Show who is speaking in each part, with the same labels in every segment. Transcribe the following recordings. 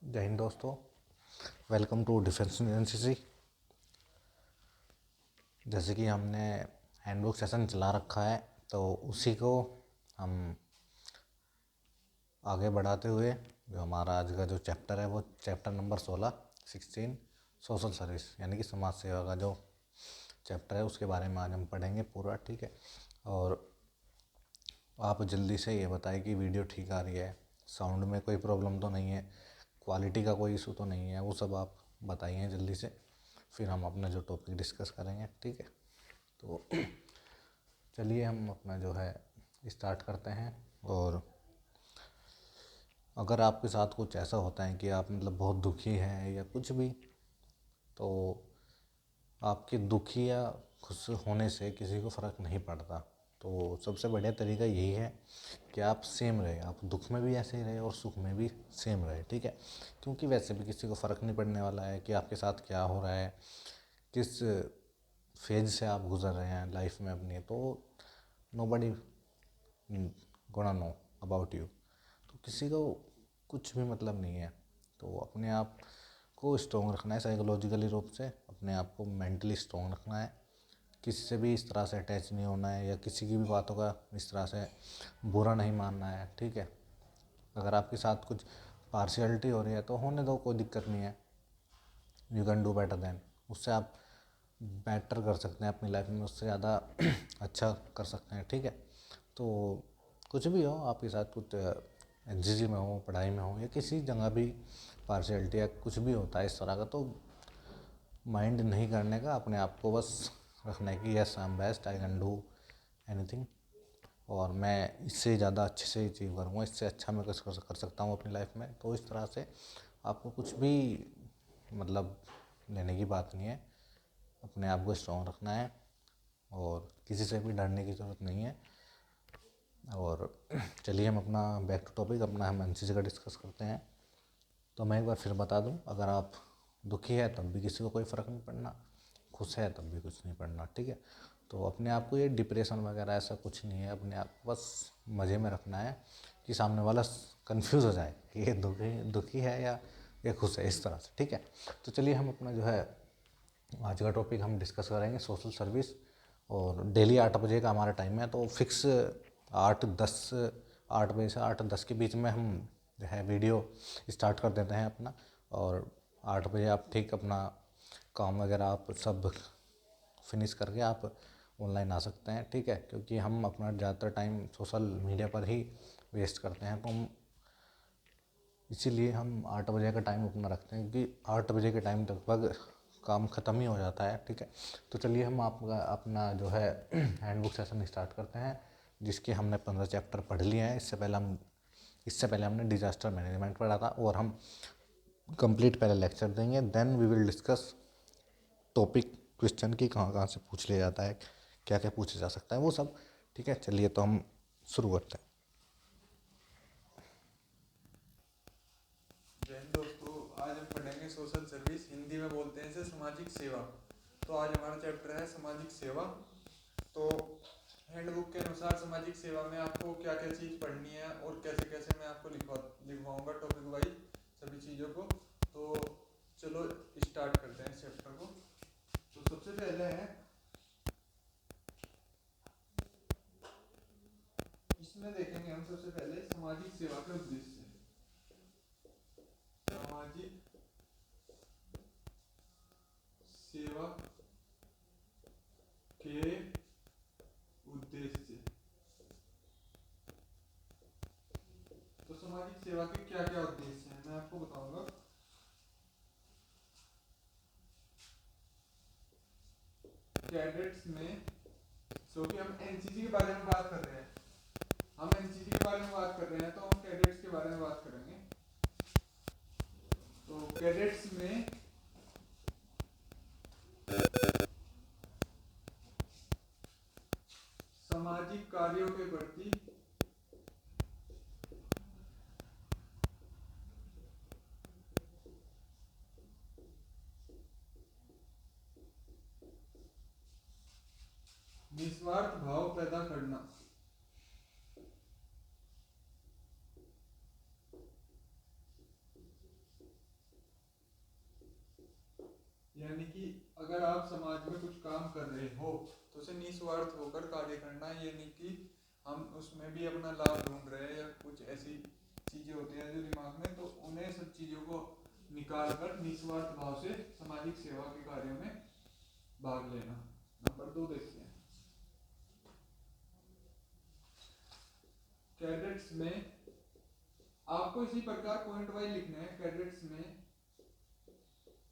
Speaker 1: जय हिंद दोस्तों। Welcome to defence NCC. जैसे कि हमने हैंडबुक सेशन चला रखा है तो उसी को हम आगे बढ़ाते हुए जो हमारा आज का जो चैप्टर है वो चैप्टर नंबर 16 सोशल सर्विस यानी कि समाज सेवा का जो चैप्टर है उसके बारे में आज हम पढ़ेंगे पूरा। ठीक है, और आप जल्दी से ये बताएं कि वीडियो ठीक आ रही है, साउंड में कोई प्रॉब्लम तो नहीं है, क्वालिटी का कोई इशू तो नहीं है, वो सब आप बताइए जल्दी से। फिर हम अपना जो टॉपिक डिस्कस करेंगे। ठीक है, तो चलिए हम अपना जो है स्टार्ट करते हैं। और अगर आपके साथ कुछ ऐसा होता है कि आप मतलब बहुत दुखी हैं या कुछ भी, तो आपके दुखी या खुश होने से किसी को फ़र्क नहीं पड़ता। तो सबसे बढ़िया तरीका यही है कि आप सेम रहे, आप दुख में भी ऐसे ही रहे और सुख में भी सेम रहे। ठीक है, क्योंकि वैसे भी किसी को फ़र्क नहीं पड़ने वाला है कि आपके साथ क्या हो रहा है, किस फेज से आप गुजर रहे हैं लाइफ में अपनी। तो nobody gonna know about you, तो किसी को कुछ भी मतलब नहीं है। तो अपने आप को स्ट्रॉन्ग रखना है, साइकोलॉजिकली रूप से अपने आप को मेंटली स्ट्रॉन्ग रखना है। किसी से भी इस तरह से अटैच नहीं होना है या किसी की भी बातों का इस तरह से बुरा नहीं मानना है। ठीक है, अगर आपके साथ कुछ पार्शियलिटी हो रही है तो होने दो, कोई दिक्कत नहीं है। You can do better than, उससे आप बेटर कर सकते हैं अपनी लाइफ में, उससे ज़्यादा अच्छा कर सकते हैं। ठीक है, तो कुछ भी हो आपके साथ, कुछ एनसीसी में हो, पढ़ाई में हो या किसी जगह भी पार्शियलिटी या कुछ भी होता है इस तरह का, तो माइंड नहीं करने का, अपने आप को बस रखना है कि yes I am best, I can do anything, और मैं इससे ज़्यादा अच्छे से अचीव करूँगा, इससे अच्छा मैं कुछ कर सकता हूँ अपनी लाइफ में। तो इस तरह से आपको कुछ भी मतलब लेने की बात नहीं है, अपने आप को स्ट्रॉन्ग रखना है और किसी से भी डरने की ज़रूरत नहीं है। और चलिए हम अपना बैक टू टॉपिक, अपना हम एनसीसी का डिस्कस करते हैं। तो मैं एक बार फिर बता दूं, अगर आप दुखी है तब भी किसी को कोई फ़र्क नहीं पड़ना, खुश है तब भी कुछ नहीं पड़ना। ठीक है, तो अपने आप को ये डिप्रेशन वगैरह ऐसा कुछ नहीं है, अपने आप को बस मज़े में रखना है कि सामने वाला कंफ्यूज हो जाए कि ये दुखी है या ये खुश है, इस तरह से। ठीक है, तो चलिए हम अपना जो है आज का टॉपिक हम डिस्कस करेंगे सोशल सर्विस। और डेली 8 बजे का हमारा टाइम है, तो फिक्स 8-10 8 बजे से 8-10 के बीच में हम जो है वीडियो स्टार्ट कर देते हैं अपना। और 8 बजे आप ठीक अपना काम वगैरह आप सब फिनिश करके आप ऑनलाइन आ सकते हैं। ठीक है, क्योंकि हम अपना ज़्यादातर टाइम सोशल मीडिया पर ही वेस्ट करते हैं, तो हम इसीलिए हम 8 बजे का टाइम अपना रखते हैं, क्योंकि 8 बजे के टाइम लगभग काम ख़त्म ही हो जाता है। ठीक है, तो चलिए हम आपका अपना जो है हैंडबुक सेशन स्टार्ट करते हैं, जिसके हमने 15 चैप्टर पढ़ लिए हैं। इससे पहले हमने डिजास्टर मैनेजमेंट पढ़ा था, और हम कंप्लीट पहले लेक्चर देंगे, then we will discuss topic question की कहाँ कहाँ से पूछ लिया जाता है, क्या क्या पूछा जा सकता है, वो सब। ठीक है, चलिए तो हम शुरू करते हैं।
Speaker 2: जय हिंद दोस्तों, आज हम पढ़ेंगे सोशल सर्विस, हिंदी में बोलते हैं इसे सामाजिक सेवा। तो आज हमारा चैप्टर है सामाजिक सेवा। तो हैंडबुक के अनुसार सामाजिक सेवा में आपको क्या क्या चीज़ पढ़नी है और कैसे कैसे मैं आपको लिखवाऊंगा टॉपिक वाइज सभी चीज़ों को। तो चलो स्टार्ट करते हैं इस चैप्टर को। तो सबसे पहले है, इसमें देखेंगे हम सबसे पहले सामाजिक सेवा के उद्देश्य। सामाजिक सेवा के उद्देश्य। तो सामाजिक सेवा के क्या क्या उद्देश्य हैं मैं आपको बताऊंगा। कैडेट्स में, क्योंकि हम एनसीसी के बारे में बात कर रहे हैं, हम एनसीसी के बारे में बात कर रहे हैं तो हम कैडेट्स के बारे में बात करेंगे। तो कैडेट्स में सामाजिक कार्यों के प्रति निस्वार्थ भाव पैदा करना। यानी कि अगर आप समाज में कुछ काम कर रहे हो तो उसे निस्वार्थ होकर कार्य करना है, यानी कि हम उसमें भी अपना लाभ ढूंढ रहे हैं या कुछ ऐसी चीज़ें होती हैं जो दिमाग में, तो उन्हें सब चीज़ों को निकाल कर निस्वार्थ भाव से सामाजिक सेवा के कार्यों में भाग लेना। नंबर 2 देखते हैं। कैडेट्स में आपको इसी प्रकार पॉइंट वाइज लिखना है। कैडेट्स में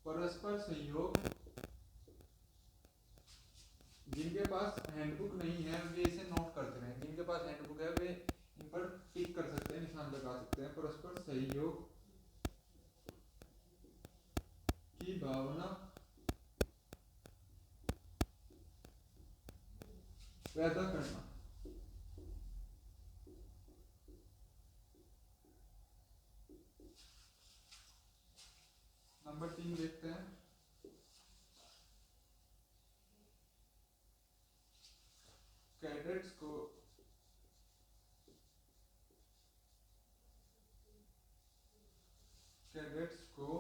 Speaker 2: परस्पर सहयोग, जिनके पास हैंडबुक नहीं है वे इसे नोट करते रहें, जिनके पास हैंडबुक है वे इन पर टिक कर सकते हैं, निशान लगा सकते हैं। परस्पर सहयोग की भावना पैदा करना। नंबर 3 देखते हैं। कैडेट्स को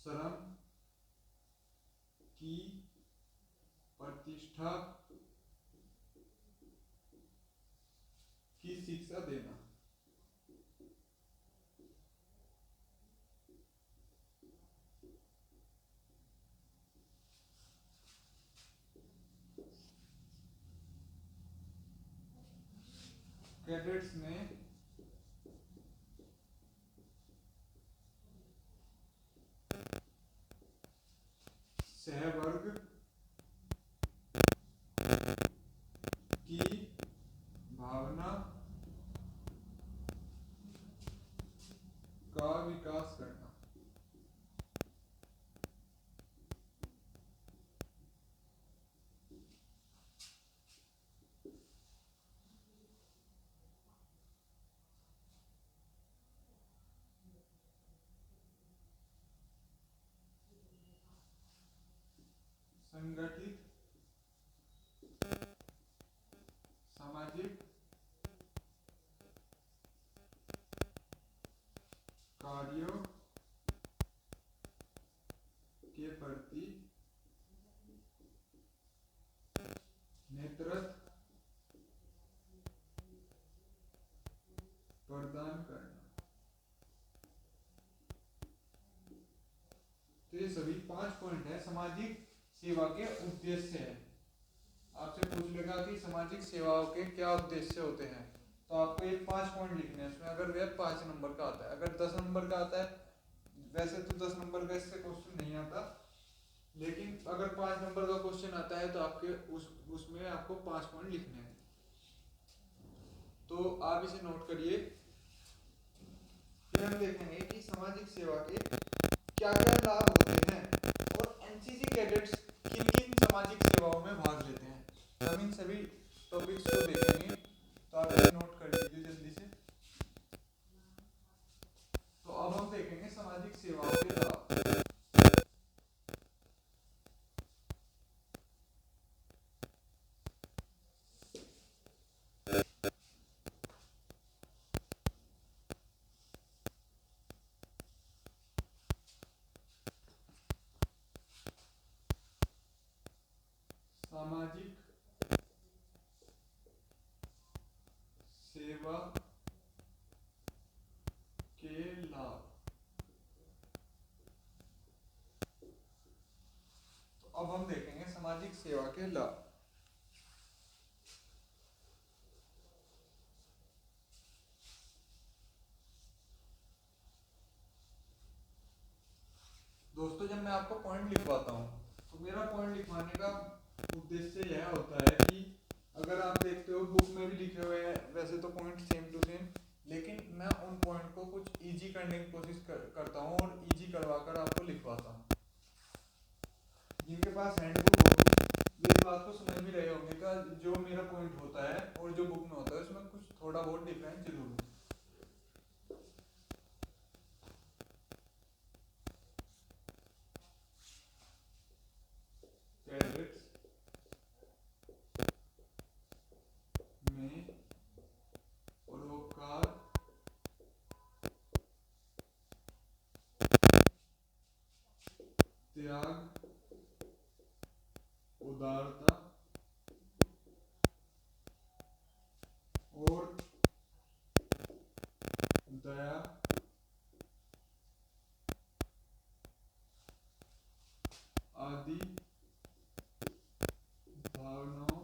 Speaker 2: श्रम की प्रतिष्ठा की शिक्षा देना। कैडेट्स में सहवर्ग की भावना का विकास करना। संगठित सामाजिक कार्यों के प्रति नेतृत्व प्रदान करना। तो ये सभी 5 पॉइंट है सामाजिक सेवा के उद्देश्य है। आपसे पूछ लेगा कि सामाजिक सेवाओं के क्या उद्देश्य होते हैं, तो आपको ये 5 पॉइंट लिखने हैं इसमें। अगर वह 5 नंबर का आता है, अगर 10 नंबर का आता है, वैसे तो 10 नंबर का इससे क्वेश्चन नहीं आता, लेकिन अगर 5 नंबर का क्वेश्चन आता है तो आपके उसमें आपको 5 पॉइंट लिखने हैं। तो आप इसे नोट करिए। फिर हम देखेंगे कि सामाजिक सेवा के क्या क्या लाभ होते हैं और एनसीसी कैडेट्स किन किन सामाजिक सेवाओं में भाग लेते हैं। हम इन सभी टॉपिक्स को देखेंगे, तो आप इसे नोट कर लीजिए जल्दी से। तो अब हम देखेंगे सामाजिक सेवाओं के लाभ। सामाजिक सेवा के लाभ। तो अब हम देखेंगे सामाजिक सेवा के लाभ। दोस्तों, जब मैं आपको पॉइंट लिखवाता हूँ तो मेरा पॉइंट लिखवाने का उद्देश्य यह होता है कि अगर आप देखते हो बुक में भी लिखे हुए हैं वैसे तो पॉइंट सेम टू सेम, लेकिन मैं उन पॉइंट को कुछ इजी करने की कोशिश करता हूँ और इजी करवा कर आपको लिखवाता हूँ। जिनके पास हैंडबुक होगी वे इस बात को समझ भी रहे होंगे कि जो मेरा पॉइंट होता है और जो बुक में होता है उसमें कुछ थोड़ा बहुत डिफरेंस जरूर है। कैडेट्स में परोपकार और दया आदि भावनाओं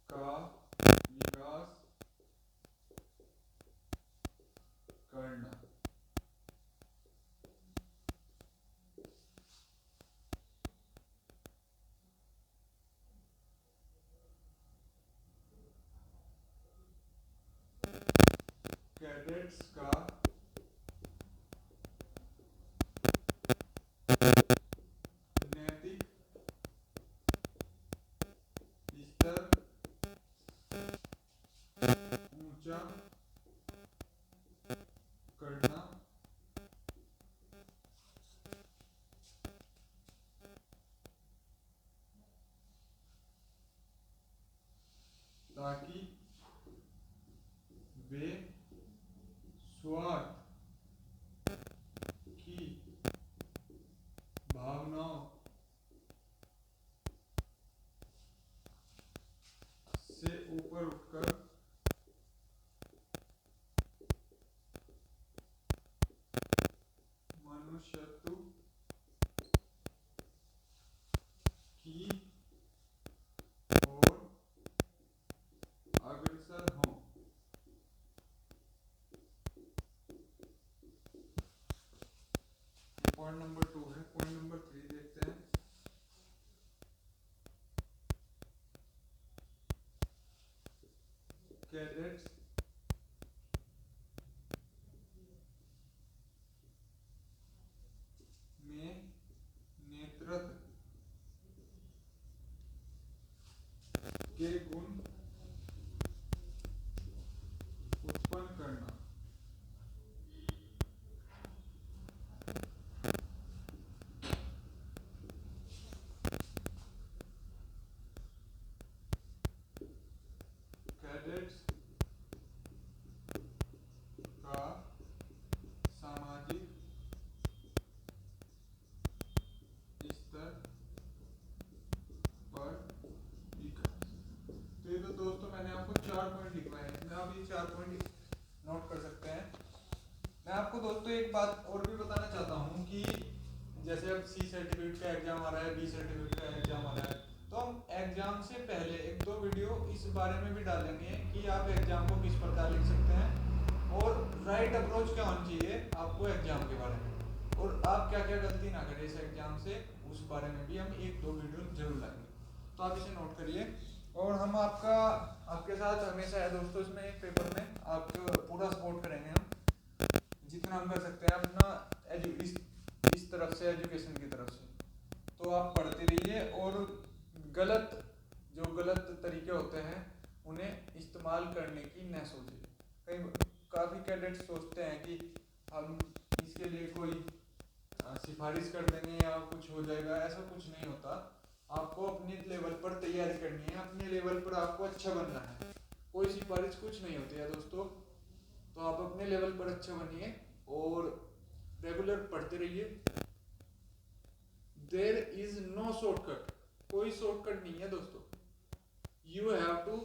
Speaker 2: का विकास करना। कैडेट्स का नैतिक स्तर ऊंचा करना, ताकि वे स्वार्थ की भावनाओं से ऊपर उठकर मनुष्यत्व की ओर अग्रसर हों। पॉइंट नंबर 2 है। पॉइंट नंबर 3 देखते हैं। कैडेट्स में नेतृत्व के गुण उत्पन्न करना, कैडेट्स का सामाजिक स्तर पर विकास। तो ये तो दोस्तों मैंने आपको 4 पॉइंट लिखवाए हैं, इसमें आप ये 4 पॉइंट नोट कर सकते हैं। मैं आपको दोस्तों एक बात और भी बताना चाहता हूँ कि जैसे अब सी सर्टिफिकेट का एग्जाम आ रहा है, बी सर्टिफिकेट का एग्जाम आ रहा है, तो हम एग्जाम से पहले 1-2 वीडियो इस बारे में भी डालेंगे कि आप एग्जाम को किस प्रकार लिख सकते हैं और राइट अप्रोच क्या होनी चाहिए आपको एग्जाम के बारे में, और आप क्या क्या गलती ना करें इस एग्जाम से, उस बारे में भी हम 1-2 वीडियो जरूर लाएंगे। तो आप इसे नोट करिए और हम आपके साथ हमेशा है दोस्तों, इसमें एक पेपर में आपको पूरा सपोर्ट करेंगे हम, जितना हम कर सकते हैं अपना इस तरफ से, एजुकेशन की तरफ से। तो आप पढ़ते रहिए और गलत तरीके होते हैं उन्हें इस्तेमाल करने की न सोचिए। काफ़ी कैडेट्स सोचते हैं कि हम इसके लिए कोई सिफारिश कर देंगे या कुछ हो जाएगा, ऐसा कुछ नहीं होता। आपको अपने लेवल पर तैयारी करनी है, अपने लेवल पर आपको अच्छा बनना है, कोई सिफारिश कुछ नहीं होती है दोस्तों। तो आप अपने लेवल पर अच्छा बनिए और रेगुलर पढ़ते रहिए। देयर इज नो शॉर्टकट, कोई शॉर्टकट नहीं है दोस्तों। You have to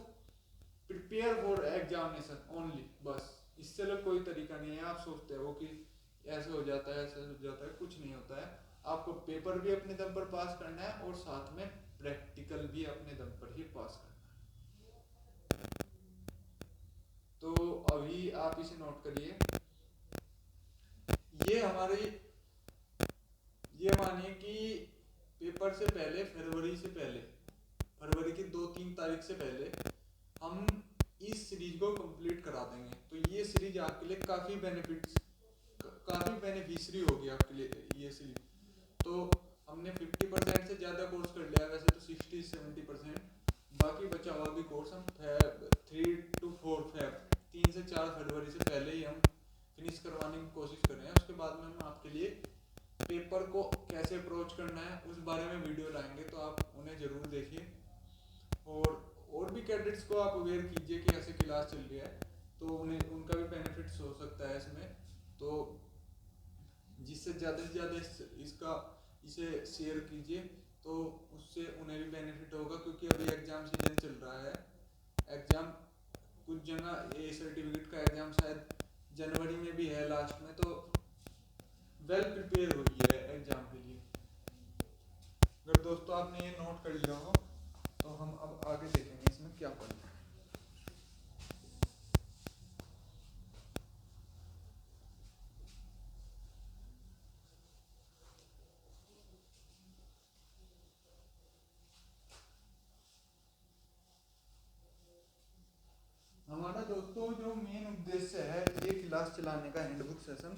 Speaker 2: prepare for examination only, बस इससे अलग कोई तरीका नहीं है। आप सोचते हो कि ऐसे हो जाता है, ऐसे हो जाता है, कुछ नहीं होता है। आपको पेपर भी अपने दम पर पास करना है और साथ में प्रैक्टिकल भी अपने दम पर ही पास करना है। तो अभी आप इसे नोट करिए। ये मानिए कि पेपर से पहले, फरवरी की 2-3 तारीख से पहले हम इस सीरीज को कंप्लीट करा देंगे। तो ये सीरीज आपके लिए काफ़ी बेनिफिशियरी होगी आपके लिए ये सीरीज। तो हमने 50% से ज़्यादा कोर्स कर लिया, वैसे तो 60-70%। बाकी बचा हुआ भी कोर्स हम 3 से 4 फरवरी से पहले ही हम फिनिश करवाने की कोशिश कर रहे हैं। उसके बाद में हम आपके लिए पेपर को कैसे अप्रोच करना है उस बारे में वीडियो लाएंगे, तो आप उन्हें ज़रूर देखिए। और भी कैडेट्स को आप अवेयर कीजिए कि ऐसे क्लास चल रही है, तो उन्हें उनका भी बेनिफिट्स हो सकता है इसमें। तो जिससे ज़्यादा से ज़्यादा इसका इसे शेयर कीजिए, तो उससे उन्हें भी बेनिफिट होगा, क्योंकि अभी एग्ज़ाम सीजन चल रहा है। एग्ज़ाम कुछ जगह ए सर्टिफिकेट का एग्ज़ाम शायद जनवरी में भी है लास्ट में, तो वेल प्रिपेयर होइए एग्ज़ाम के लिए। अगर दोस्तों आपने ये नोट कर लिया हो तो हम अब आगे देखेंगे इसमें क्या पढ़ना है। हमारा दोस्तों जो मेन उद्देश्य है ये क्लास चलाने का हैंडबुक सेशन,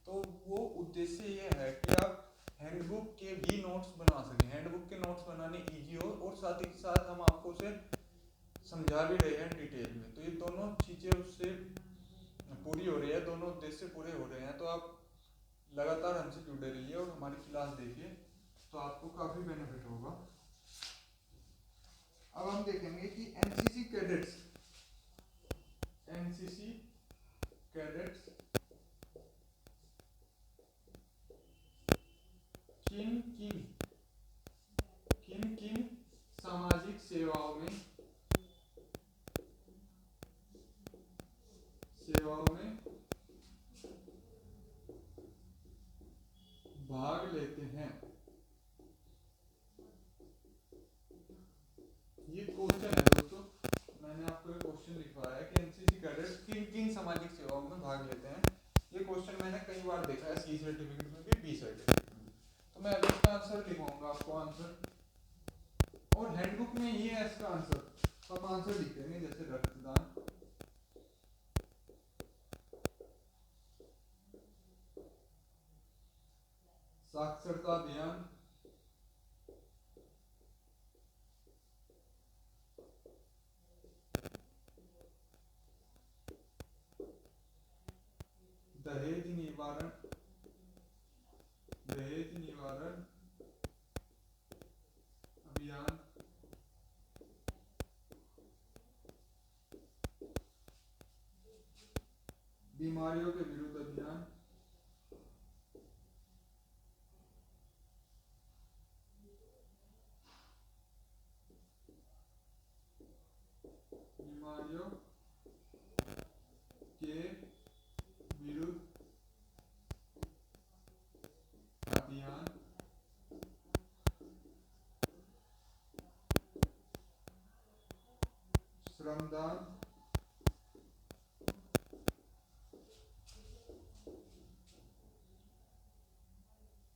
Speaker 2: तो वो उद्देश्य ये है कि आप हैंडबुक के भी नोट्स बना सकें, हैंडबुक के नोट्स बनाने इजी हो, और साथ ही साथ हम आपको उसे समझा भी रहे हैं डिटेल में। तो ये दोनों चीज़ें उससे पूरी हो रही है, दोनों उद्देश्य पूरे हो रहे हैं। तो आप लगातार हमसे जुड़े रहिए और हमारी क्लास देखिए, तो आपको काफ़ी बेनिफिट होगा। अब हम देखेंगे कि एनसीसी कैडेट्स किन किन किन किन सामाजिक सेवाओं में भाग लेते हैं। ये क्वेश्चन है दोस्तों, मैंने आपको एक क्वेश्चन लिखवाया है कि एनसीसी कैडेट्स किन किन सामाजिक सेवाओं में भाग लेते हैं। ये क्वेश्चन मैंने कई बार देखा है, सी सर्टिफिकेट में भी, बी सर्टिफिकेट में भी। तो मैं अभी इसका आंसर लिखवाऊंगा आपको, आंसर, और हैंडबुक में ये है इसका आंसर, तो हम आंसर लिखेंगे जैसे रक्तदान, साक्षरता अभियान, दहेज निवारण अभियान, बीमारियों के विरुद्ध अभियान, बीमारियों के विरुद्ध अभियान, श्रमदान,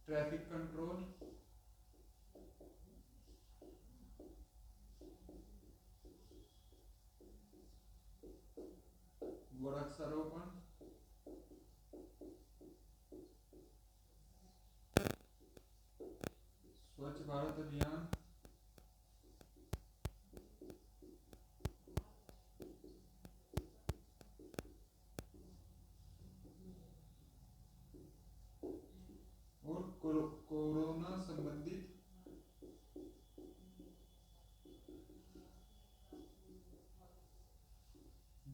Speaker 2: ट्रैफिक कंट्रोल, वृक्षारोपण, स्वच्छ भारत अभियान, और कोरोना संबंधित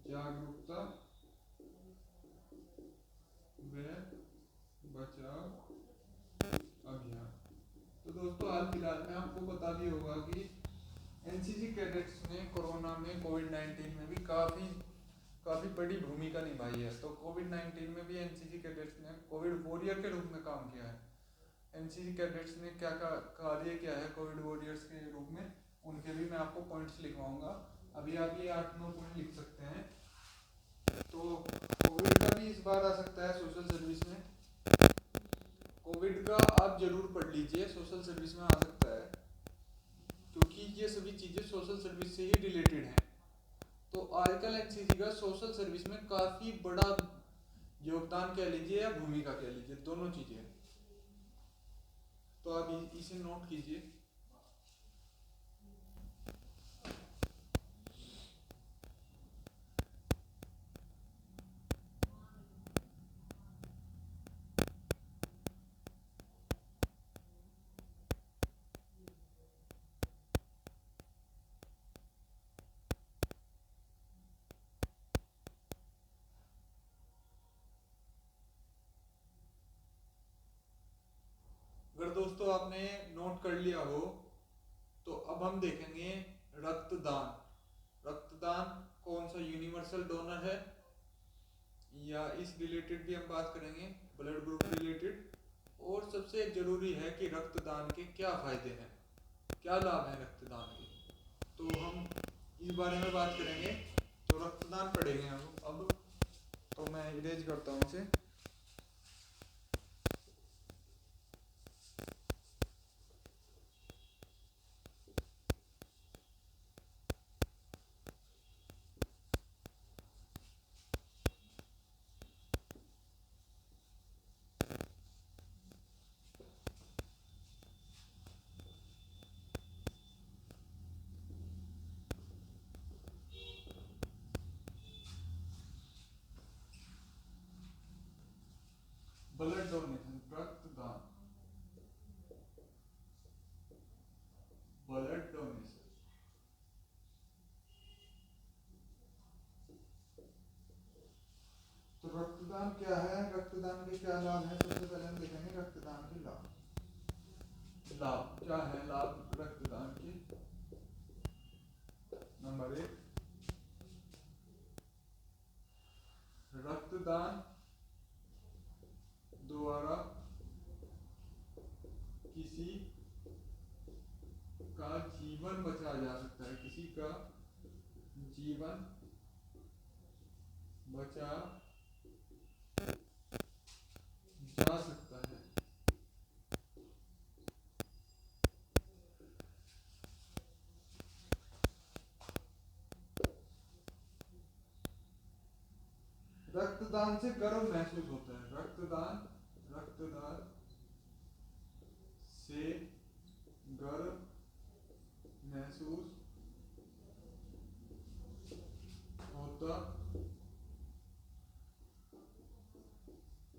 Speaker 2: जागरूकता व बचाव अभियान। तो दोस्तों हाल फिलहाल में आपको पता भी होगा कि एनसीसी कैडेट्स ने कोरोना में, कोविड-19 में भी काफ़ी बड़ी भूमिका निभाई है। तो कोविड-19 में भी एनसीसी कैडेट्स ने कोविड वॉरियर के रूप में काम किया है। एनसीसी कैडेट्स ने क्या कार्य किया है कोविड वॉरियर्स के रूप में, उनके भी मैं आपको पॉइंट्स लिखवाऊंगा। अभी आप ये 8-9 पॉइंट लिख सकते हैं। तो कोविड का भी इस बार आ सकता है सोशल सर्विस में, कोविड का आप जरूर पढ़ लीजिए, सोशल सर्विस में आ सकता है, क्योंकि ये सभी चीज़ें सोशल सर्विस से ही रिलेटेड हैं। तो आजकल एनसीसी का सोशल सर्विस में काफ़ी बड़ा योगदान कह लीजिए या भूमिका कह लीजिए, दोनों चीज़ें हैं। तो आप इसे नोट कीजिए। अगर दोस्तों दोस्तों आपने नोट कर लिया हो, तो अब हम देखेंगे रक्तदान। रक्तदान कौन सा यूनिवर्सल डोनर है, या इस रिलेटेड भी हम बात करेंगे, ब्लड ग्रुप रिलेटेड। और सबसे जरूरी है कि रक्तदान के क्या फायदे हैं, क्या लाभ है रक्तदान के, तो हम इस बारे में बात करेंगे। तो रक्तदान पढ़ेंगे हम अब। तो मैं इरेज करता हूँ इसे। ब्लड डोनेशन, रक्तदान, ब्लड डोनेशन। तो रक्तदान क्या है, रक्तदान के क्या लाभ हैं, सबसे पहले हम देखेंगे रक्तदान के लाभ। लाभ क्या है, लाभ रक्तदान के। नंबर 1, रक्तदान द्वारा किसी का जीवन बचाया जा सकता है, किसी का जीवन बचा जा सकता है। रक्तदान से गर्व महसूस होता है, रक्तदान से गर्व महसूस होता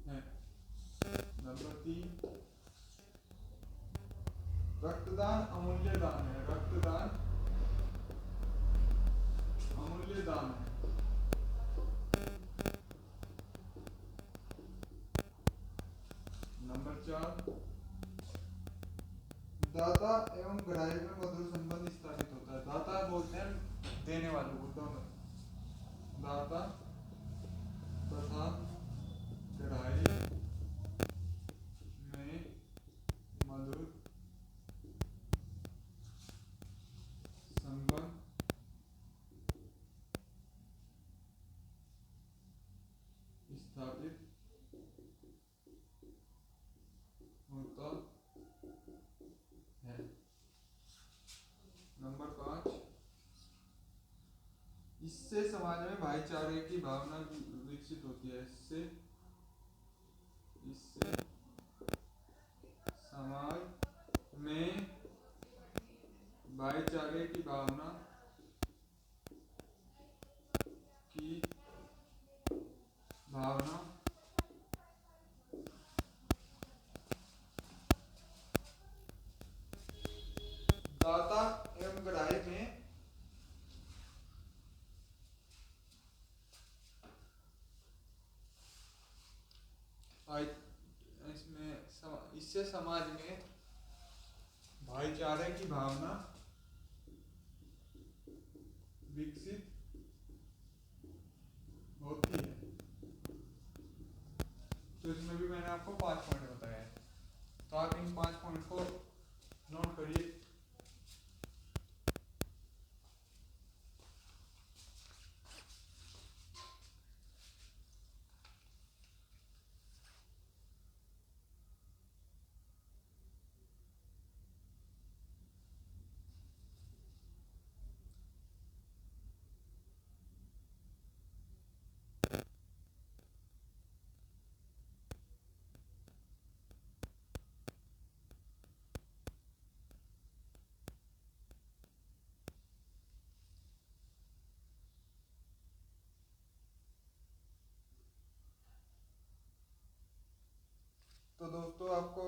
Speaker 2: है। नंबर 3, रक्तदान अमूल्य दान है, रक्तदान अमूल्य दान है। नंबर 4, दाता एवं ग्राहक में मधुर संबंध स्थापित होता है। दाता बोलते हैं देने वालों को, दोनों, दाता तथा ग्राहक में मधुर संबंध स्थापित होता है। नंबर 5, इससे समाज में भाईचारे की भावना विकसित होती है। इससे समाज में भाईचारे की भावना दाता एवं ग्राहक में इससे समाज में भाईचारे की भावना विकसित होती है। तो इसमें भी मैंने आपको 5 पॉइंट बताए हैं, तो आप इन 5 पॉइंट को नोट करिए। तो दोस्तों आपको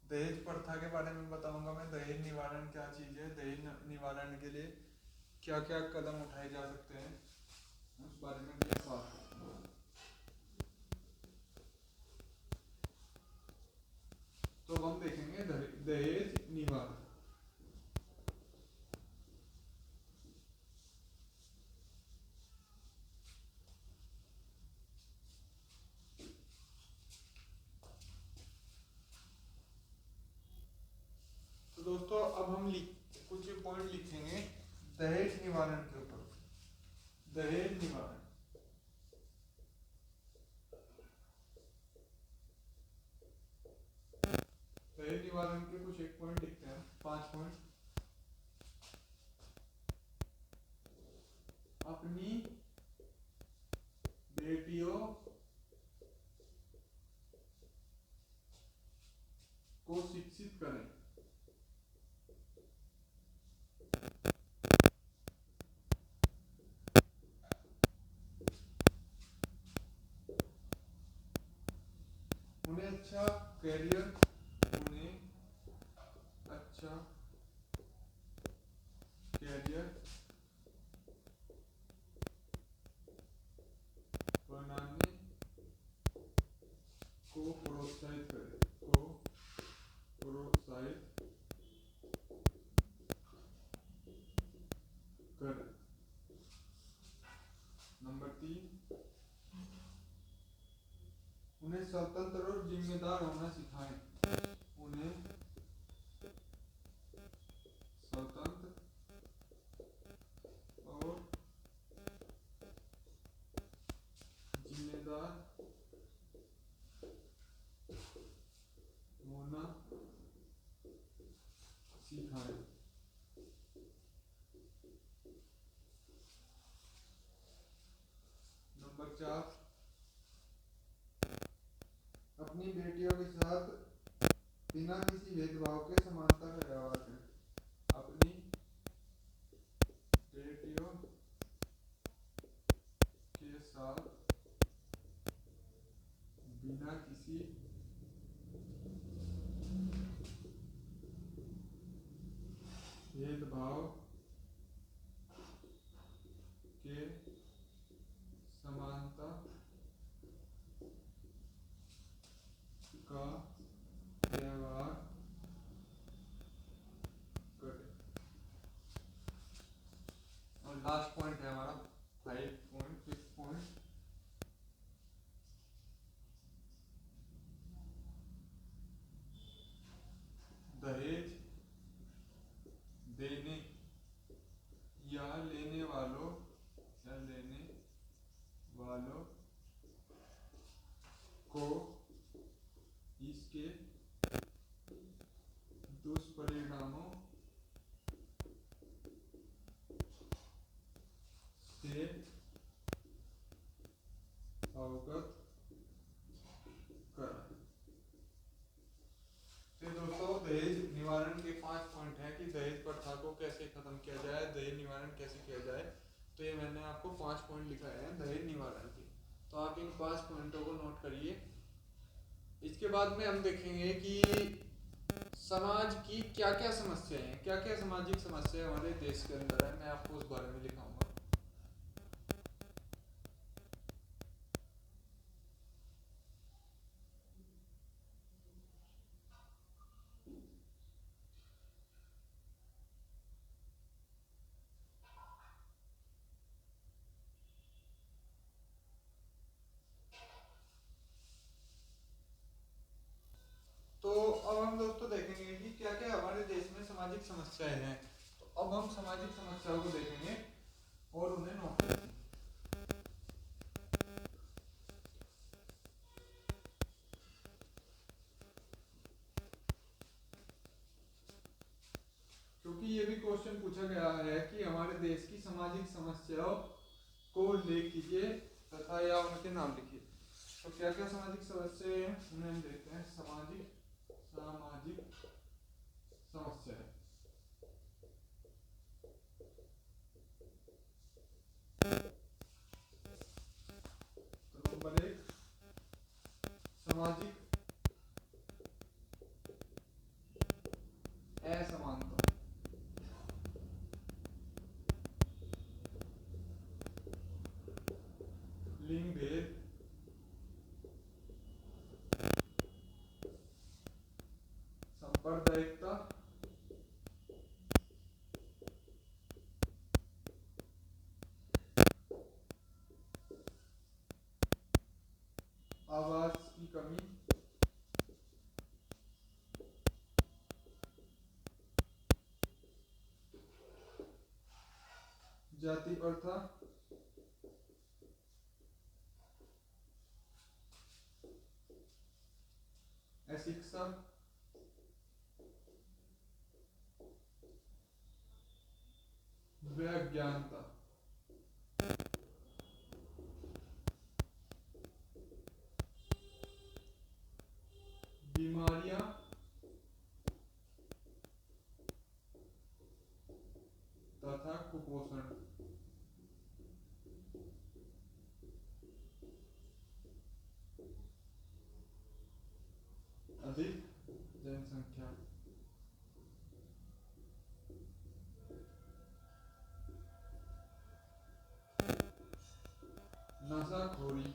Speaker 2: दहेज प्रथा के बारे में बताऊंगा मैं। दहेज निवारण क्या चीज़ है, दहेज निवारण के लिए क्या क्या कदम उठाए जा सकते हैं, उस बारे में भी बात करूंगा। तो अब हम देखेंगे दहेज निवारण। तो दोस्तों अब हम कुछ पॉइंट लिखेंगे दहेज निवारण के ऊपर। दहेज निवारण, दहेज निवारण के कुछ एक पॉइंट लिखते हैं, 5 पॉइंट। अपनी बेटियों को शिक्षित करें। उन्हें अच्छा कैरियर बनाने को प्रोत्साहित करें। नंबर 3, उन्हें स्वतंत्र और जिम्मेदार होना सिखाएं। उन्हें स्वतंत्र और जिम्मेदार होना सिखाएं। नंबर 4, अपनी बेटियों के साथ बिना किसी भेदभाव के समानता का व्यवहार करें। अपनी बेटियों के साथ बिना किसी भेदभाव के समानता का व्यवहार करें। और लास्ट पॉइंट है हमारा 5 पॉइंट, दहेज देने या लेने वालों को इसके दुष्परिणामों से अवगत कराएं। तो दोस्तों दहेज निवारण के 5 पॉइंट हैं कि दहेज प्रथा को कैसे खत्म किया जाए, दहेज निवारण कैसे किया जाए। तो ये मैंने आपको 5 पॉइंट लिखाए हैं दहेज निवारण के, तो आप इन 5 पॉइंटों को नोट करिए। इसके बाद में हम देखेंगे कि समाज की क्या क्या समस्याएं हैं, क्या क्या सामाजिक समस्याएं हमारे देश के अंदर है, मैं आपको उस बारे में लिखाऊंगा। तो अब हम दोस्तों देखेंगे कि क्या क्या हमारे देश में सामाजिक समस्याएं हैं। तो अब हम सामाजिक समस्याओं को देखेंगे और उन्हें नोट करेंगे। क्योंकि ये भी क्वेश्चन पूछा गया है कि हमारे देश की सामाजिक समस्याओं को उल्लेख कीजिए तथा या उनके नाम लिखिए। तो क्या क्या सामाजिक समस्याएं हैं उन्हें हम देखते हैं। सामाजिक समस्याएं, तो नंबर 1, सामाजिक असमानता। लिंग भेद, सांप्रदायिकता, आवास की कमी, जाति प्रथा, अशिक्षा, अज्ञानता। बीमारियां तथा कुपोषण। अधिक जनसंख्या। नशाखोरी,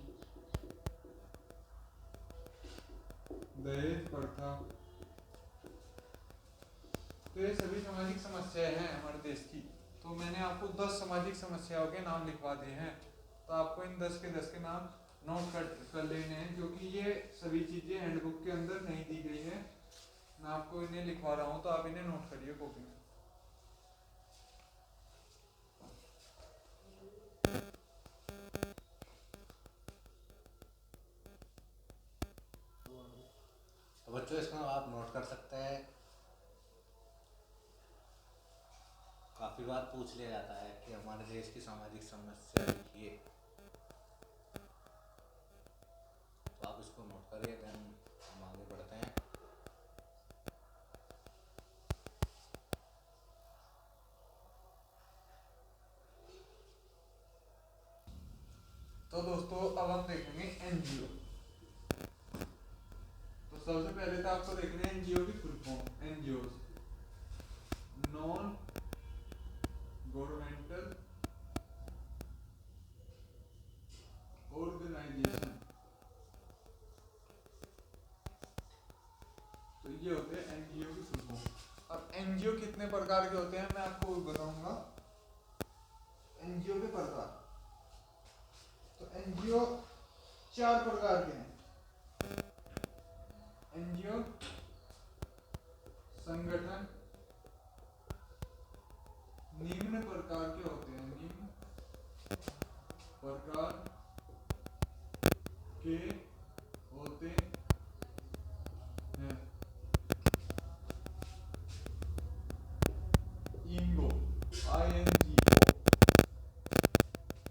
Speaker 2: दहेज प्रथा। तो ये सभी सामाजिक समस्याएं हैं हमारे देश की। तो मैंने आपको 10 सामाजिक समस्याओं के नाम लिखवा दिए हैं, तो आपको इन 10 के नाम नोट कर लेने हैं, क्योंकि ये सभी चीजें हैंडबुक के अंदर नहीं दी गई है। मैं आपको इन्हें लिखवा रहा हूँ, तो आप इन्हें नोट करिए कॉपी में।
Speaker 1: तो बच्चों इसको आप नोट कर सकते हैं। काफ़ी बार पूछ लिया जाता है कि हमारे देश की सामाजिक समस्या लिखिए, तो आप इसको नोट करिए, देन हम आगे बढ़ते हैं।
Speaker 2: तो दोस्तों अब हम देखेंगे एनजीओ। तो सबसे पहले तो आपको देखना है एनजीओ की full form. NGO non governmental organisation. तो ये होते हैं एनजीओ की फुल फॉर्म। अब एनजीओ कितने प्रकार के होते हैं मैं आपको बताऊंगा। एनजीओ के प्रकार, तो एनजीओ 4 प्रकार के हैं। एनजीओ संगठन निम्न प्रकार के होते हैं। निम्न प्रकार के होते हैं। इंगो INGO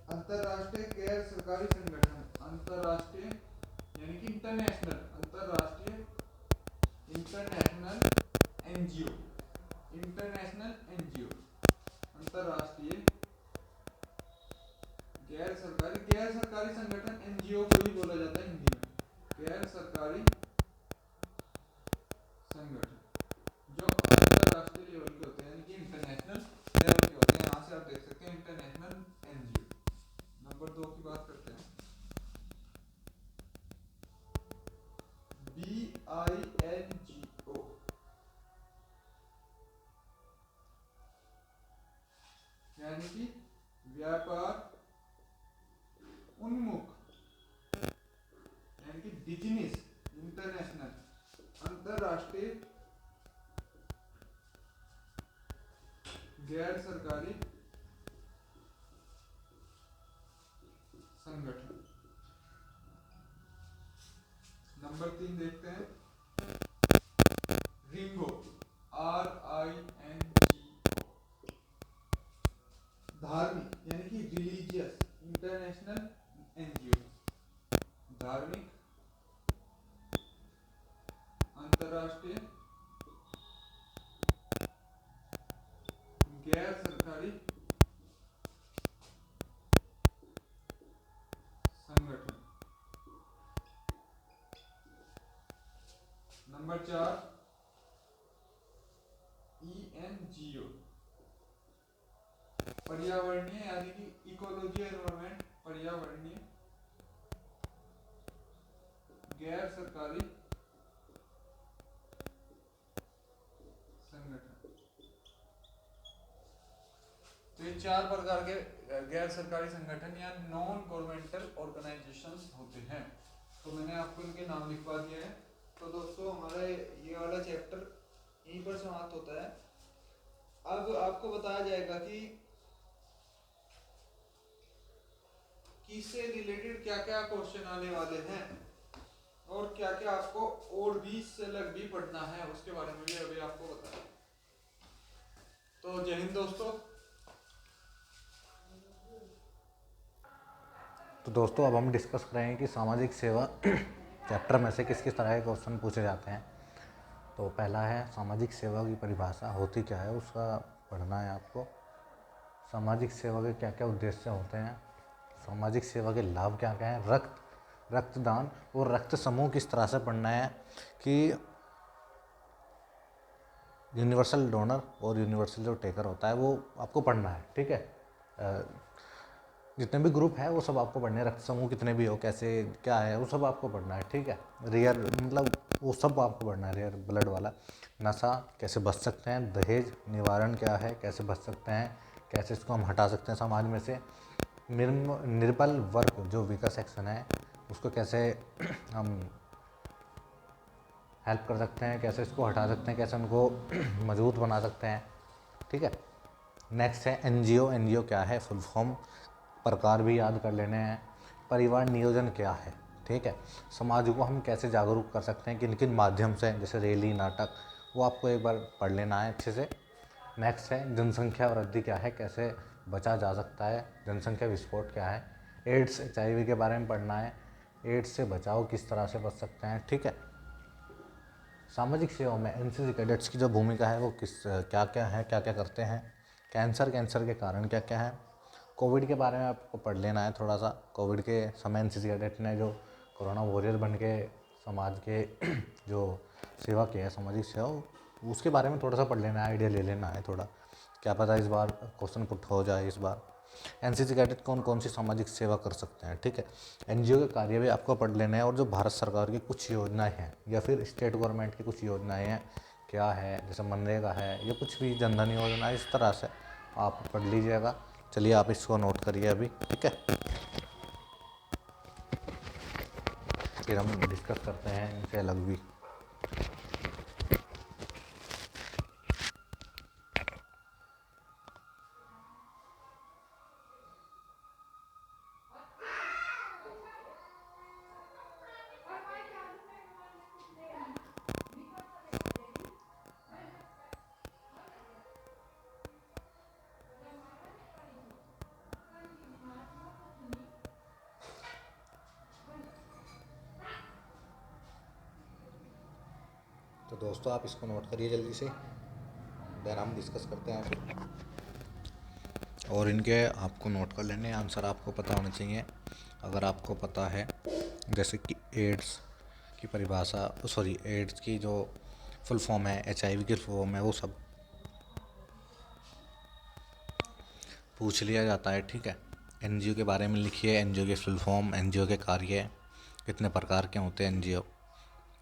Speaker 2: अंतरराष्ट्रीय गैर सरकारी संगठन। अंतरराष्ट्रीय यानी कि इंटरनेशनल, अंतरराष्ट्रीय इंटरनेशनल एनजीओ। इंटरनेशनल एनजीओ अंतरराष्ट्रीय गैर सरकारी संगठन एनजीओ को ही बोला जाता है हिंदी में। गैर सरकारी संगठन जो अंतरराष्ट्रीय लेवल के होते हैं, यानी कि इंटरनेशनल लेवल के होते हैं। यहाँ से आप देख सकते हैं इंटरनेशनल एनजीओ। नंबर 2 की बात करते हैं। BINGO यानी कि व्यापार उन्मुख, यानी कि बिजनेस इंटरनेशनल अंतरराष्ट्रीय गैर सरकारी संगठन। नंबर 3 देखते हैं। रिंगो RINGO धार्मिक यानी कि रिलीजियस इंटरनेशनल एनजीओ। धार्मिक अंतरराष्ट्रीय गैर सरकारी संगठन। नंबर 4 ENGO पर्यावरणीय यानी कि इकोलॉजी एनवायरनमेंट पर्यावरणीय गैर सरकारी संगठन। तो ये 4 प्रकार के गैर सरकारी संगठन या नॉन गवर्नमेंटल ऑर्गेनाइजेशंस होते हैं। तो मैंने आपको इनके नाम लिखवा दिए हैं। तो दोस्तों हमारा ये वाला चैप्टर यहीं पर समाप्त होता है। अब आपको बताया जाएगा कि इससे रिलेटेड क्या क्या क्वेश्चन आने वाले हैं और क्या क्या आपको और भी इससे अलग भी पढ़ना है, उसके बारे में भी अभी आपको बताया। तो जय हिंद दोस्तों।
Speaker 1: तो दोस्तों अब हम डिस्कस करेंगे कि सामाजिक सेवा चैप्टर में से किस किस तरह के क्वेश्चन पूछे जाते हैं। तो पहला है सामाजिक सेवा की परिभाषा होती क्या है, उसका पढ़ना है आपको। सामाजिक सेवा के क्या क्या उद्देश्य होते हैं, सामाजिक सेवा के लाभ क्या क्या हैं, रक्तदान और रक्त समूह किस तरह से पढ़ना है कि यूनिवर्सल डोनर और यूनिवर्सल जो टेकर होता है वो आपको पढ़ना है। ठीक है, जितने भी ग्रुप है वो सब आपको पढ़ने हैं, रक्त समूह कितने भी हो, कैसे क्या है, वो सब आपको पढ़ना है। ठीक है, रेयर मतलब वो सब आपको पढ़ना है, रेयर ब्लड वाला। नशा कैसे बच सकते हैं, दहेज निवारण क्या है, कैसे बच सकते हैं, कैसे इसको हम हटा सकते हैं समाज में से। निर्बल वर्ग जो वीकर सेक्शन है उसको कैसे हम हेल्प कर सकते हैं, कैसे इसको हटा सकते हैं, कैसे उनको मजबूत बना सकते हैं। ठीक है, नेक्स्ट है एनजीओ क्या है, फुल फॉर्म प्रकार भी याद कर लेने हैं। परिवार नियोजन क्या है, ठीक है, समाज को हम कैसे जागरूक कर सकते हैं, किन किन माध्यम से, जैसे रैली नाटक, वो आपको एक बार पढ़ लेना है अच्छे से। नेक्स्ट है जनसंख्या वृद्धि क्या है, कैसे बचा जा सकता है, जनसंख्या विस्फोट क्या है। एड्स HIV के बारे में पढ़ना है, एड्स से बचाव किस तरह से बच सकते हैं। ठीक है, सामाजिक सेवा में NCC कैडेट्स की जो भूमिका है वो क्या क्या है, क्या क्या करते हैं। कैंसर के कारण क्या क्या है। कोविड के बारे में आपको पढ़ लेना है थोड़ा सा। कोविड के समय NCC कैडेट ने जो कोरोना वॉरियर बन के समाज के जो सेवा किया है, सामाजिक सेवा, उसके बारे में थोड़ा सा पढ़ लेना है, आइडिया ले लेना है थोड़ा, क्या पता इस बार क्वेश्चन पुट हो जाए इस बार। NCC कैडेट कौन कौन सी सामाजिक सेवा कर सकते हैं। ठीक है, NGO के कार्य भी आपको पढ़ लेने हैं, और जो भारत सरकार की कुछ योजनाएं हैं या फिर स्टेट गवर्नमेंट की कुछ योजनाएं हैं क्या है, जैसे मनरेगा है या कुछ भी जनधन योजना, इस तरह से आप पढ़ लीजिएगा। चलिए आप इसको नोट करिए अभी। ठीक है, फिर हम डिस्कस करते हैं इनसे अलग भी। तो दोस्तों आप इसको नोट करिए जल्दी से, देन हम डिस्कस करते हैं फिर। और इनके आपको नोट कर लेने, आंसर आपको पता होने चाहिए। अगर आपको पता है, जैसे कि एड्स की परिभाषा, सॉरी एड्स की जो फुल फॉर्म है, HIV की फुल फॉर्म है, वो सब पूछ लिया जाता है। ठीक है, NGO के बारे में लिखिए, NGO के फुल फॉर्म, NGO के कार्य कितने प्रकार के होते हैं।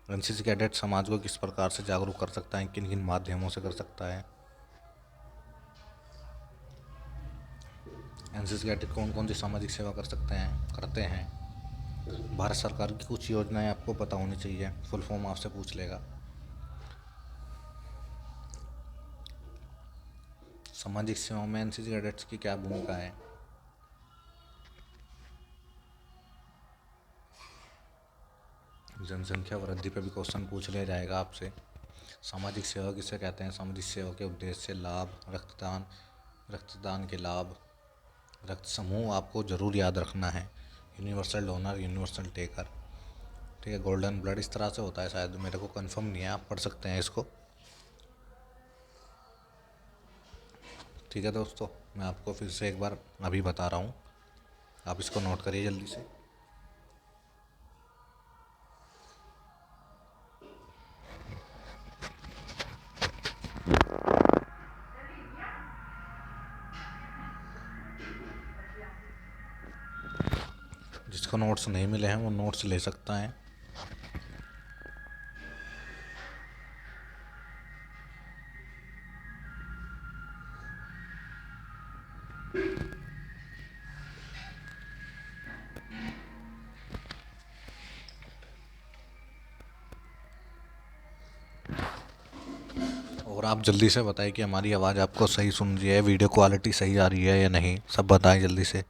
Speaker 1: NCC कैडेट समाज को किस प्रकार से जागरूक कर सकता है, किन किन माध्यमों से कर सकता है। NCC कैडेट कौन कौन सी सामाजिक सेवा कर सकते हैं, करते हैं। भारत सरकार की कुछ योजनाएं आपको पता होनी चाहिए, फुल फॉर्म आपसे पूछ लेगा। सामाजिक सेवा में NCC कैडेट्स की क्या भूमिका है। जनसंख्या वृद्धि पे भी क्वेश्चन पूछ लिया जाएगा आपसे। सामाजिक सेवा किसे कहते हैं, सामाजिक सेवा के उद्देश्य, लाभ, रक्तदान के लाभ, रक्त समूह आपको ज़रूर याद रखना है, यूनिवर्सल डोनर, यूनिवर्सल टेकर। ठीक है, गोल्डन ब्लड इस तरह से होता है, शायद मेरे को कंफर्म नहीं है, आप पढ़ सकते हैं इसको। ठीक है दोस्तों, मैं आपको फिर से एक बार अभी बता रहा हूँ, आप इसको नोट करिए जल्दी से। जिसको नोट्स नहीं मिले हैं वो नोट्स ले सकता है। और आप जल्दी से बताएं कि हमारी आवाज़ आपको सही सुन रही है, वीडियो क्वालिटी सही आ रही है या नहीं, सब बताएं जल्दी से।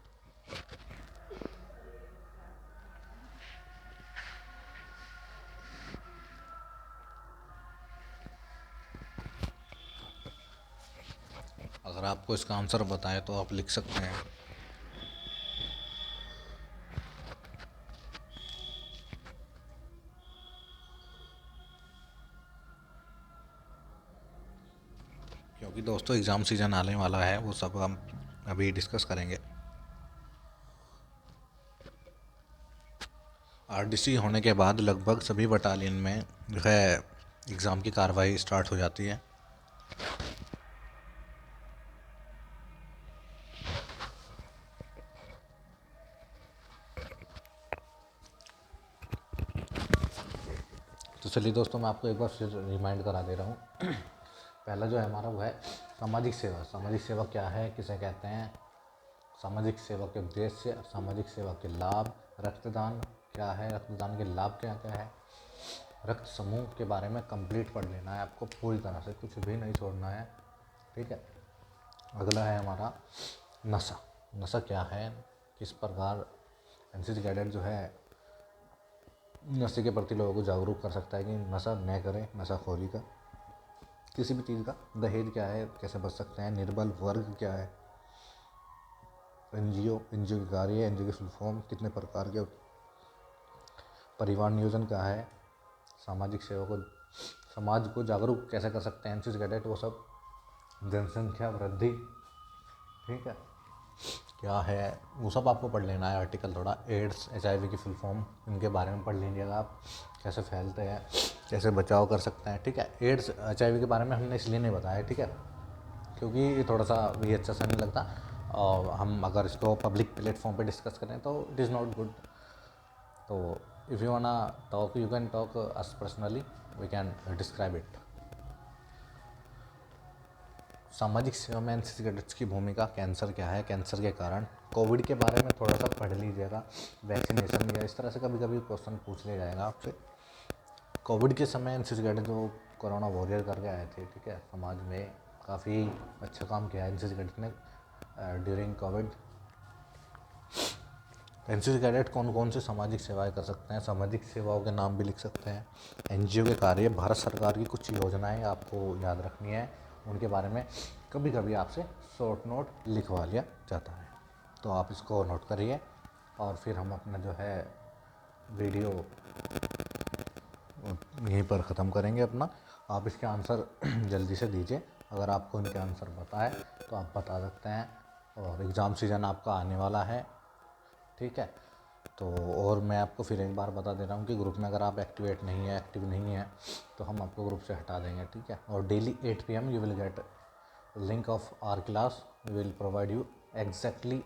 Speaker 1: अगर आपको इसका आंसर बताएं तो आप लिख सकते हैं। क्योंकि दोस्तों एग्ज़ाम सीज़न आने वाला है, वो सब हम अभी डिस्कस करेंगे। आरडीसी होने के बाद लगभग सभी बटालियन में जो है एग्ज़ाम की कार्रवाई स्टार्ट हो जाती है। तो चलिए दोस्तों, मैं आपको एक बार फिर रिमाइंड करा दे रहा हूँ। पहला जो है हमारा वो है सामाजिक सेवा। सामाजिक सेवा क्या है, किसे कहते हैं, सामाजिक सेवा के उद्देश्य, सामाजिक सेवा के लाभ, रक्तदान क्या है, रक्तदान के लाभ क्या क्या है, रक्त समूह के बारे में कंप्लीट पढ़ लेना है आपको पूरी तरह से, कुछ भी नहीं छोड़ना है, ठीक है। अगला है हमारा नशा। नशा क्या है, किस प्रकार एनसीसी कैडेट जो है नशे के प्रति लोगों को जागरूक कर सकता है कि नशा न करें, नशाखोरी का, किसी भी चीज़ का। दहेज क्या है, कैसे बच सकते हैं, निर्बल वर्ग क्या है, एनजीओ के कार्य, एनजीओ के फुल फॉर्म, कितने प्रकार के, परिवार नियोजन क्या है, सामाजिक सेवा को, समाज को जागरूक कैसे कर सकते हैं एनसीसी कैडेट, वो सब, जनसंख्या वृद्धि, ठीक है, क्या है वो सब आपको पढ़ लेना है आर्टिकल थोड़ा। एड्स, एचआईवी की फुल फॉर्म, इनके बारे में पढ़ लीजिएगा आप, कैसे फैलते हैं, कैसे बचाव कर सकते हैं, ठीक है। एड्स एचआईवी के बारे में हमने इसलिए नहीं बताया, ठीक है, क्योंकि ये थोड़ा सा भी अच्छा सा नहीं लगता, और हम अगर इसको पब्लिक प्लेटफॉर्म पे डिस्कस करें तो इट इज़ नॉट गुड। तो if you wanna talk, you can talk us personally, we can describe it. सामाजिक सेवा में एनसीसी कैडेट्स की भूमिका, कैंसर क्या है, कैंसर के कारण, कोविड के बारे में थोड़ा सा पढ़ लीजिएगा, वैक्सीनेशन या इस तरह से कभी कभी क्वेश्चन पूछ लिया जाएगा आपसे। कोविड के समय एनसीसी कैडेट जो कोरोना वॉरियर करके आए थे, ठीक है, समाज में काफ़ी अच्छा काम किया है एनसीसी कैडेट ने ड्यूरिंग कोविड। एनसीसी कैडेट कौन कौन सी सामाजिक सेवाएं कर सकते हैं, सामाजिक सेवाओं के नाम भी लिख सकते हैं। एनजीओ के कार्य, भारत सरकार की कुछ योजनाएं आपको याद रखनी है, उनके बारे में कभी कभी आपसे शॉर्ट नोट लिखवा लिया जाता है, तो आप इसको नोट करिए। और फिर हम अपना जो है वीडियो यहीं पर ख़त्म करेंगे अपना। आप इसके आंसर जल्दी से दीजिए, अगर आपको इनके आंसर पता है तो आप बता सकते हैं। और एग्ज़ाम सीज़न आपका आने वाला है, ठीक है। तो और मैं आपको फिर एक बार बता दे रहा हूँ कि ग्रुप में अगर आप एक्टिवेट नहीं है, एक्टिव नहीं है, तो हम आपको ग्रुप से हटा देंगे, ठीक है। और daily 8 PM you will get link of our class, we will provide you exactly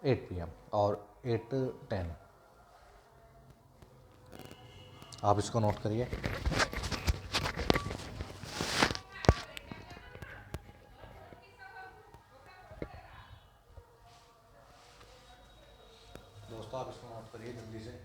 Speaker 1: 8 PM और 8:10। आप इसको नोट करिए। दोस्तों आप इसको नोट करिए जल्दी से।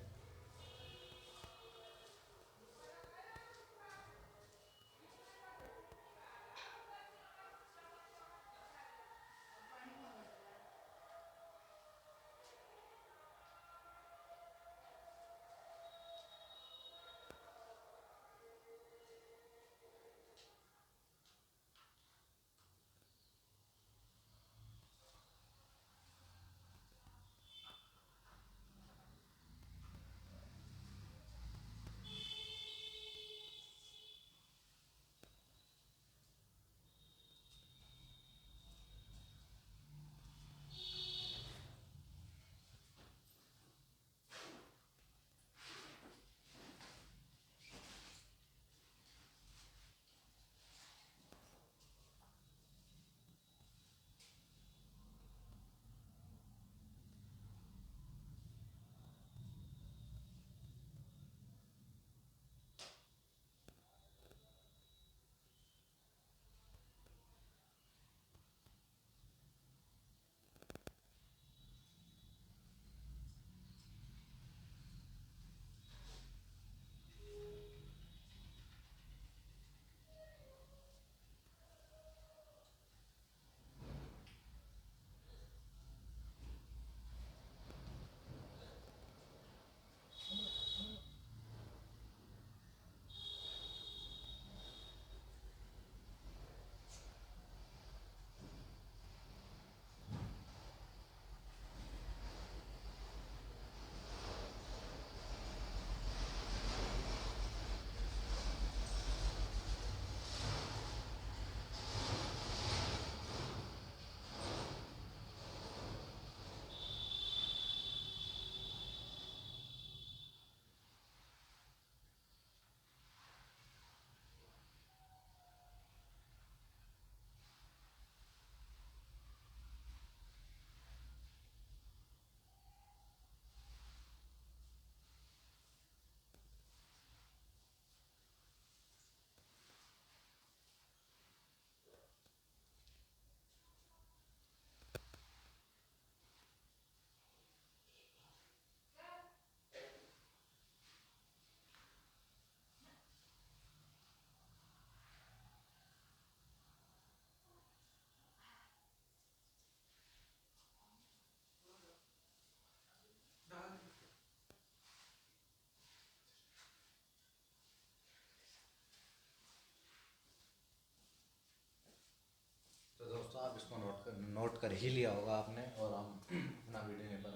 Speaker 1: इसको नोट कर ही लिया होगा आपने। और हम अपना वीडियो यहीं पर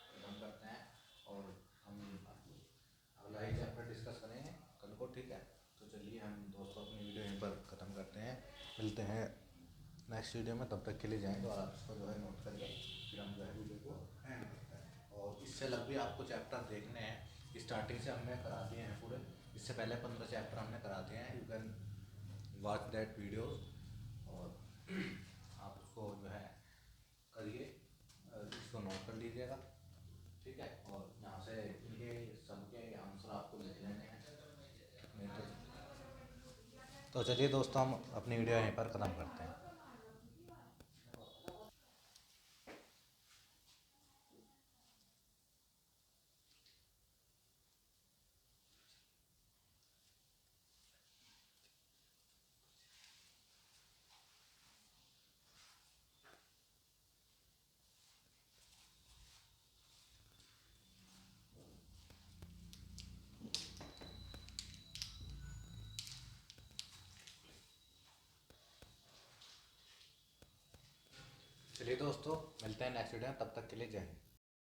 Speaker 1: खत्म करते हैं और हम अगला ही चैप्टर डिस्कस करेंगे कल को, ठीक है। तो चलिए हम दोस्तों अपनी वीडियो यहीं पर ख़त्म करते हैं, मिलते हैं नेक्स्ट वीडियो में। तब तक के लिए जाएँ तो आप इसको जो है नोट करिए, फिर हम जो है वीडियो को एंड करते हैं। और इससे अलग भी आपको चैप्टर देखने हैं, स्टार्टिंग से हमने करा दिए हैं पूरे, इससे पहले 15 चैप्टर हमने करा दिए हैं। You can watch that video और आप उसको जो है करिए, इसको नोट कर लीजिएगा, ठीक है। और यहाँ से इनके सबके आंसर आपको लिख लेने हैं, नहीं तो चलिए दोस्तों हम अपनी वीडियो यहीं पर ख़त्म करते हैं। चलिए दोस्तों मिलते हैं नेक्स्ट वीडियो में, तब तक के लिए जय हिंद।